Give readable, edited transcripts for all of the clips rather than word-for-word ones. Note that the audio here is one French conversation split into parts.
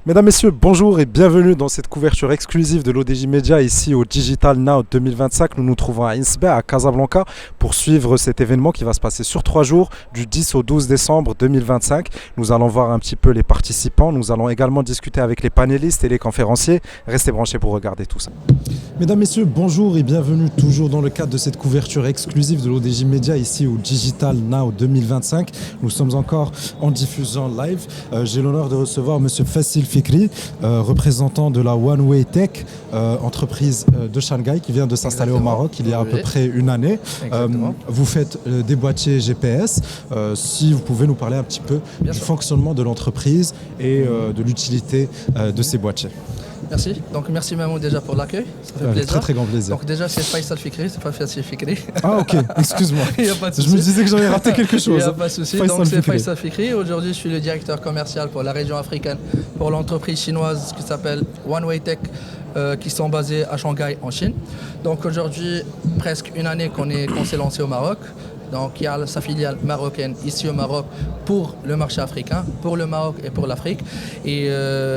Mesdames, Messieurs, bonjour et bienvenue dans cette couverture exclusive de l'ODJ Media ici au Digital Now 2025. Nous nous trouvons à Insbé, à Casablanca, pour suivre cet événement qui va se passer sur 3 jours, du 10 au 12 décembre 2025. Nous allons voir un petit peu les participants. Nous allons également discuter avec les panélistes et les conférenciers. Restez branchés pour regarder tout ça. Mesdames, Messieurs, bonjour et bienvenue toujours dans le cadre de cette couverture exclusive de l'ODJ Media ici au Digital Now 2025. Nous sommes encore en diffusion live. J'ai l'honneur de recevoir Monsieur Fassil Fikri, représentant de la One Way Tech, entreprise de Shanghai qui vient de s'installer au Maroc il y a à peu près une année. Vous faites des boîtiers GPS. Si vous pouvez nous parler un petit peu du fonctionnement de l'entreprise et de l'utilité de ces boîtiers. Merci. Donc merci Mamou déjà pour l'accueil. Ça fait plaisir. Très très grand plaisir. Donc déjà c'est Faisal Fikri, c'est pas Fassil Fikri. Ah ok, excuse-moi. Il y a pas de souci. Je me disais que j'avais raté quelque chose. Il n'y a pas de souci. Donc c'est Faisal Fikri. Aujourd'hui je suis le directeur commercial pour la région africaine pour l'entreprise chinoise qui s'appelle One Way Tech. Qui sont basés à Shanghai en Chine. Donc aujourd'hui, presque une année qu'on s'est lancé au Maroc. Donc il y a sa filiale marocaine ici au Maroc pour le marché africain, pour le Maroc et pour l'Afrique. Et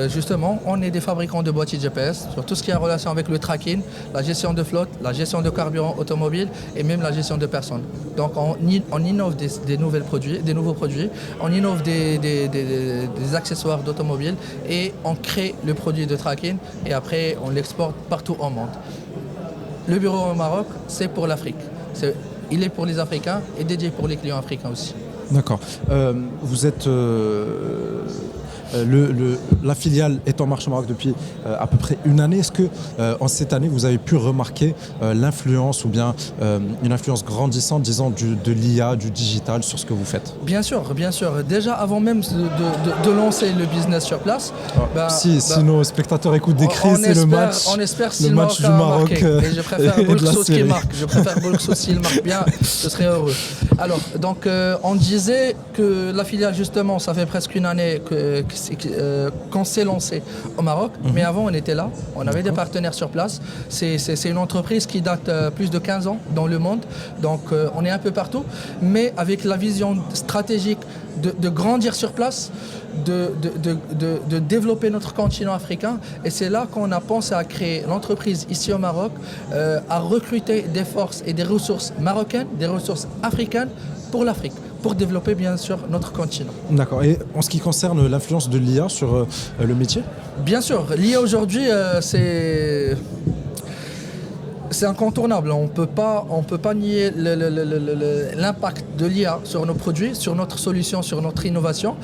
justement, on est des fabricants de boîtiers GPS sur tout ce qui a relation avec le tracking, la gestion de flotte, la gestion de carburant automobile et même la gestion de personnes. Donc on innove des nouveaux produits, on innove des accessoires d'automobile et on crée le produit de tracking et après on l'exporte partout au monde. Le bureau au Maroc, c'est pour l'Afrique. Il est pour les Africains et dédié pour les clients africains aussi. D'accord. Vous êtes... la filiale est en marche au Maroc depuis à peu près une année. Est-ce que en cette année, vous avez pu remarquer l'influence ou bien une influence grandissante, disons, de l'IA, du digital sur ce que vous faites? Bien sûr, bien sûr. Déjà, avant même de lancer le business sur place... si nos spectateurs écoutent des cris, c'est le match. On espère si le match du Maroc et je préfère Bolksos qui marque. Je préfère Bolksos s'il marque bien, je serais heureux. Alors, donc, on disait que la filiale, justement, ça fait presque une année qu'on s'est lancé au Maroc, mais avant on était là, on avait des partenaires sur place. C'est une entreprise qui date plus de 15 ans dans le monde, donc on est un peu partout, mais avec la vision stratégique de grandir sur place, de développer notre continent africain, et c'est là qu'on a pensé à créer l'entreprise ici au Maroc, à recruter des forces et des ressources marocaines, des ressources africaines pour l'Afrique, pour développer bien sûr notre continent. D'accord. Et en ce qui concerne l'influence de l'IA sur le métier? Bien sûr, l'IA aujourd'hui c'est incontournable. On peut pas nier l'impact de l'IA sur nos produits, sur notre solution, sur notre innovation.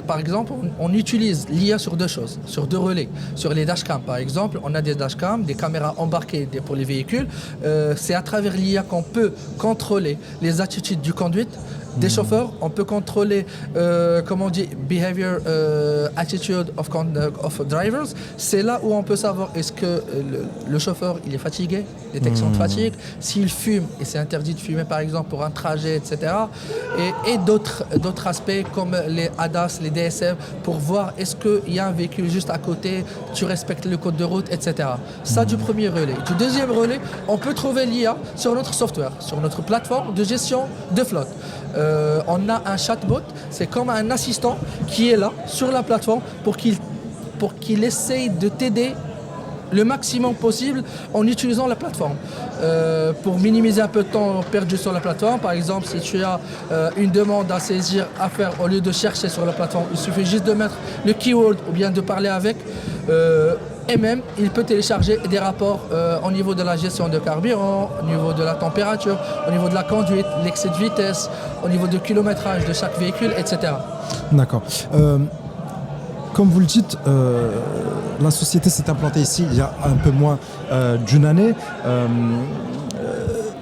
Par exemple, on utilise l'IA sur deux choses, sur deux relais. Sur les dashcams, par exemple, on a des dashcams, des caméras embarquées pour les véhicules. C'est à travers l'IA qu'on peut contrôler les attitudes du conduite des chauffeurs, on peut contrôler, behavior, attitude of drivers. C'est là où on peut savoir est-ce que le chauffeur il est fatigué, détection de fatigue, s'il fume, et c'est interdit de fumer par exemple pour un trajet, etc. Et d'autres aspects comme les ADAS, les DSM, pour voir est-ce qu'il y a un véhicule juste à côté, tu respectes le code de route, etc. Ça du premier relais. Du deuxième relais, on peut trouver l'IA sur notre software, sur notre plateforme de gestion de flotte. On a un chatbot, c'est comme un assistant qui est là sur la plateforme pour qu'il essaye de t'aider le maximum possible en utilisant la plateforme. Pour minimiser un peu de temps perdu sur la plateforme, par exemple, si tu as une demande à saisir, à faire, au lieu de chercher sur la plateforme, il suffit juste de mettre le keyword ou bien de parler avec. Et même, il peut télécharger des rapports au niveau de la gestion de carburant, au niveau de la température, au niveau de la conduite, l'excès de vitesse, au niveau du kilométrage de chaque véhicule, etc. D'accord. Comme vous le dites, la société s'est implantée ici il y a un peu moins d'une année.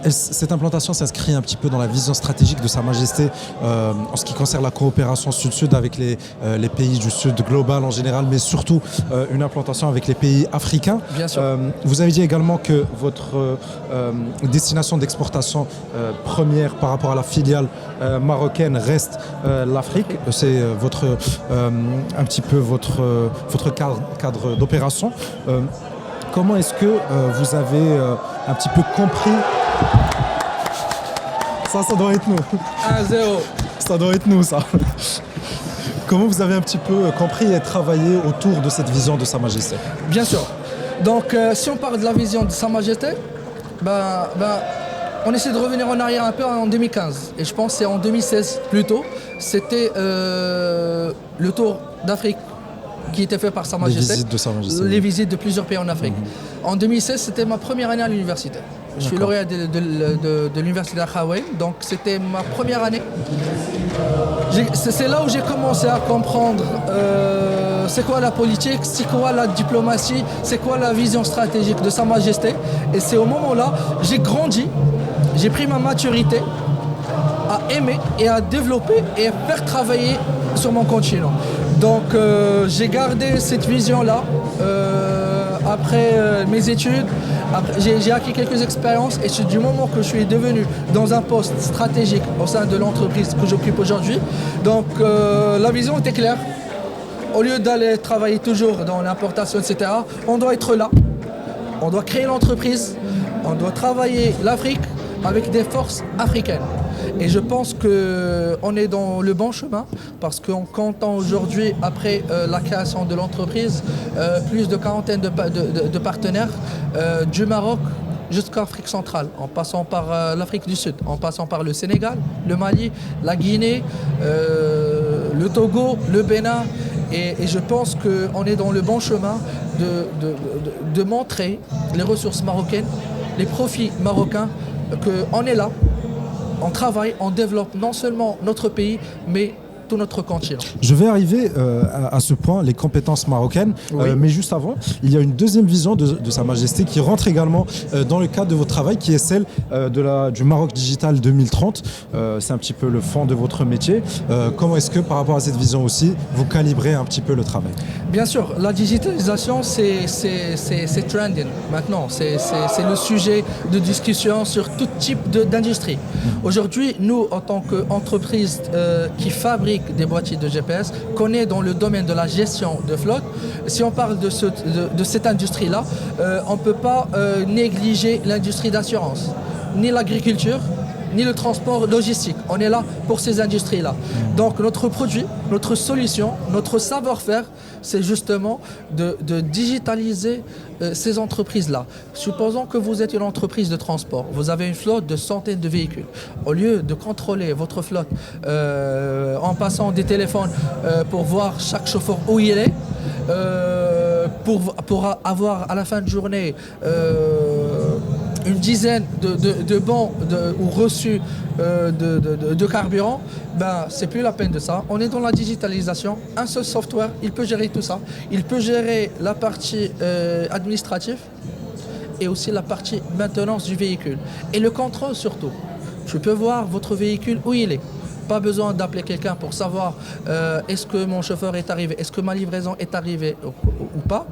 Cette implantation s'inscrit un petit peu dans la vision stratégique de Sa Majesté en ce qui concerne la coopération Sud-Sud avec les pays du Sud global en général, mais surtout une implantation avec les pays africains. Bien sûr. Vous avez dit également que votre destination d'exportation première par rapport à la filiale marocaine reste l'Afrique. C'est un petit peu votre cadre d'opération. Comment est-ce que vous avez un petit peu compris... Ça doit être nous. 1-0. Ça doit être nous, ça. Comment vous avez un petit peu compris et travaillé autour de cette vision de Sa Majesté? Bien sûr. Donc, si on parle de la vision de Sa Majesté, on essaie de revenir en arrière un peu en 2015. Et je pense que c'est en 2016 plutôt. C'était le tour d'Afrique qui était fait par Sa Majesté. Les visites de Sa Majesté. Les visites de plusieurs pays en Afrique. En 2016, c'était ma première année à l'université. Je suis lauréat de l'université d'Akhawaï, donc c'était ma première année. C'est là où j'ai commencé à comprendre c'est quoi la politique, c'est quoi la diplomatie, c'est quoi la vision stratégique de Sa Majesté. Et c'est au moment-là, j'ai grandi, j'ai pris ma maturité à aimer et à développer et à faire travailler sur mon continent. Donc j'ai gardé cette vision-là après mes études. J'ai acquis quelques expériences et c'est du moment que je suis devenu dans un poste stratégique au sein de l'entreprise que j'occupe aujourd'hui. Donc la vision était claire. Au lieu d'aller travailler toujours dans l'importation, etc., on doit être là. On doit créer l'entreprise. On doit travailler l'Afrique avec des forces africaines. Et je pense qu'on est dans le bon chemin parce qu'on compte aujourd'hui, après la création de l'entreprise, plus de quarantaine de partenaires du Maroc jusqu'à l'Afrique centrale, en passant par l'Afrique du Sud, en passant par le Sénégal, le Mali, la Guinée, le Togo, le Bénin. Et je pense qu'on est dans le bon chemin de montrer les ressources marocaines, les profits marocains, qu'on est là. On travaille, on développe non seulement notre pays, mais tout notre continent. Je vais arriver à ce point, les compétences marocaines, Oui. Mais juste avant, il y a une deuxième vision de Sa Majesté qui rentre également dans le cadre de votre travail, qui est celle du Maroc Digital 2030. C'est un petit peu le fond de votre métier. Comment est-ce que, par rapport à cette vision aussi, vous calibrez un petit peu le travail? Bien sûr, la digitalisation, c'est trending maintenant. C'est le sujet de discussion sur tout type d'industrie. Aujourd'hui, nous, en tant qu'entreprise qui fabrique des boîtiers de GPS, qu'on est dans le domaine de la gestion de flotte, si on parle de cette industrie-là, on ne peut pas négliger l'industrie d'assurance, ni l'agriculture, ni le transport logistique. On est là pour ces industries-là. Donc notre produit, notre solution, notre savoir-faire, c'est justement de digitaliser ces entreprises-là. Supposons que vous êtes une entreprise de transport, vous avez une flotte de centaines de véhicules. Au lieu de contrôler votre flotte en passant des téléphones pour voir chaque chauffeur où il est, pour avoir à la fin de journée une dizaine de bons ou reçus de carburant, c'est plus la peine de ça. On est dans la digitalisation. Un seul software, il peut gérer tout ça. Il peut gérer la partie administrative et aussi la partie maintenance du véhicule. Et le contrôle surtout. Je peux voir votre véhicule où il est. Pas besoin d'appeler quelqu'un pour savoir est-ce que mon chauffeur est arrivé, est-ce que ma livraison est arrivée ou pas.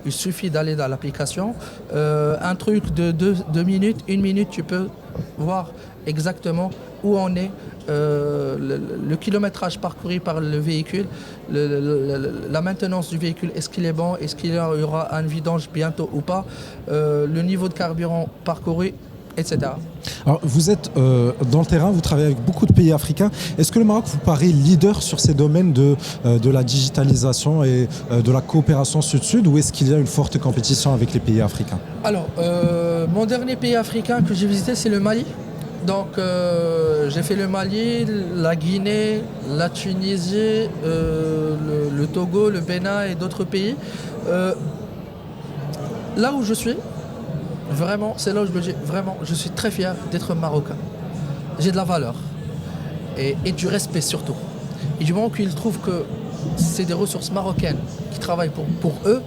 Il suffit d'aller dans l'application. Un truc de 2 minutes, 1 minute, tu peux voir exactement où on est, le kilométrage parcouru par le véhicule, la maintenance du véhicule, est-ce qu'il est bon, est-ce qu'il y aura un vidange bientôt ou pas, le niveau de carburant parcouru, etc. Alors, vous êtes dans le terrain, vous travaillez avec beaucoup de pays africains. Est-ce que le Maroc vous paraît leader sur ces domaines de la digitalisation et de la coopération sud-sud, ou est-ce qu'il y a une forte compétition avec les pays africains? Alors, mon dernier pays africain que j'ai visité, c'est le Mali. Donc, j'ai fait le Mali, la Guinée, la Tunisie, le Togo, le Bénin et d'autres pays. Là où je suis, vraiment, c'est là où je me dis, vraiment, je suis très fier d'être marocain. J'ai de la valeur et du respect surtout. Et du moment qu'ils trouvent que c'est des ressources marocaines qui travaillent pour eux,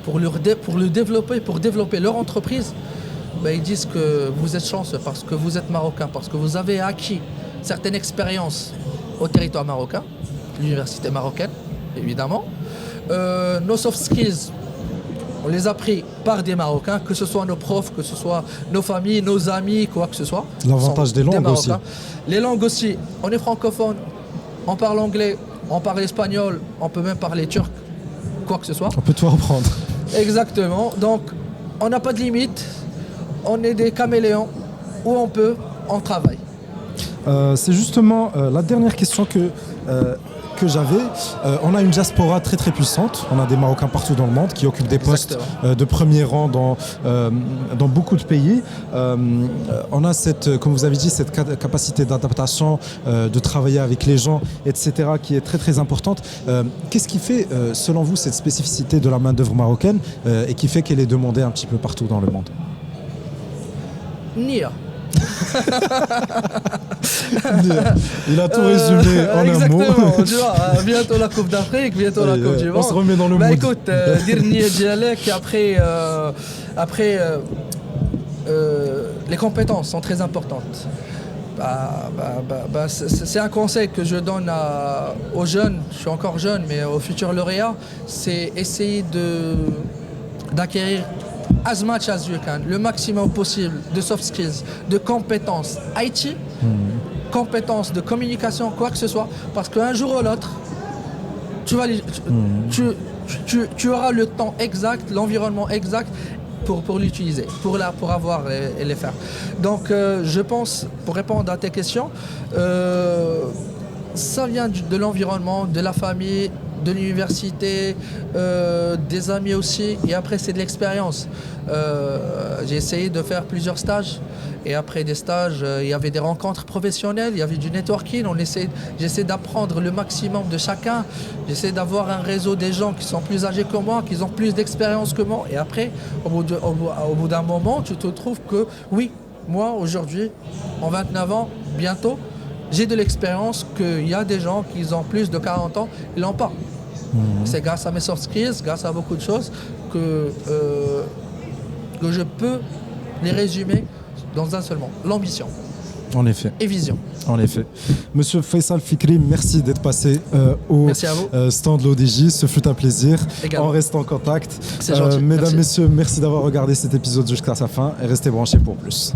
pour le développer, pour développer leur entreprise, ils disent que vous êtes chanceux parce que vous êtes marocain, parce que vous avez acquis certaines expériences au territoire marocain, l'université marocaine, évidemment. Nos soft skills, on les a pris par des Marocains, que ce soit nos profs, que ce soit nos familles, nos amis, quoi que ce soit. L'avantage des langues aussi. Les langues aussi. On est francophone, on parle anglais, on parle espagnol, on peut même parler turc, quoi que ce soit. On peut tout reprendre. Exactement. Donc, on n'a pas de limite. On est des caméléons. Où on peut, on travaille. C'est justement la dernière question que j'avais, on a une diaspora très très puissante. On a des Marocains partout dans le monde qui occupent des postes de premier rang dans beaucoup de pays. On a comme vous avez dit, cette capacité d'adaptation, de travailler avec les gens, etc., qui est très très importante. Qu'est-ce qui fait, selon vous, cette spécificité de la main-d'œuvre marocaine et qui fait qu'elle est demandée un petit peu partout dans le monde? Nia. Il a tout résumé en un mot. Exactement, tu vois, bientôt la Coupe d'Afrique, bientôt la Coupe du Monde. On se remet dans le mood. mood. Écoute, dire Nia Dialek, après les compétences sont très importantes. C'est un conseil que je donne aux jeunes, je suis encore jeune, mais aux futurs lauréats, c'est essayer d'acquérir as much as you can, le maximum possible de soft skills, de compétences IT, compétences de communication, quoi que ce soit, parce qu'un jour ou l'autre, tu auras le temps exact, l'environnement exact pour l'utiliser, pour avoir et les faire. Donc je pense, pour répondre à tes questions, ça vient de l'environnement, de la famille, de l'université, des amis aussi, et après c'est de l'expérience. J'ai essayé de faire plusieurs stages, et après des stages, il y avait des rencontres professionnelles, il y avait du networking, j'essaie d'apprendre le maximum de chacun, j'essaie d'avoir un réseau des gens qui sont plus âgés que moi, qui ont plus d'expérience que moi, et après, au bout d'un moment, tu te trouves que, oui, moi aujourd'hui, en 29 ans, bientôt, j'ai de l'expérience qu'il y a des gens qui ont plus de 40 ans, ils l'ont pas. C'est grâce à mes soft skills, grâce à beaucoup de choses que je peux les résumer dans un seul mot. L'ambition. En effet. Et vision. En effet. Monsieur Faisal Fikri, merci d'être passé au stand de l'ODJ. Ce fut un plaisir. Également. On reste en contact. C'est gentil. Mesdames, messieurs, merci d'avoir regardé cet épisode jusqu'à sa fin et restez branchés pour plus.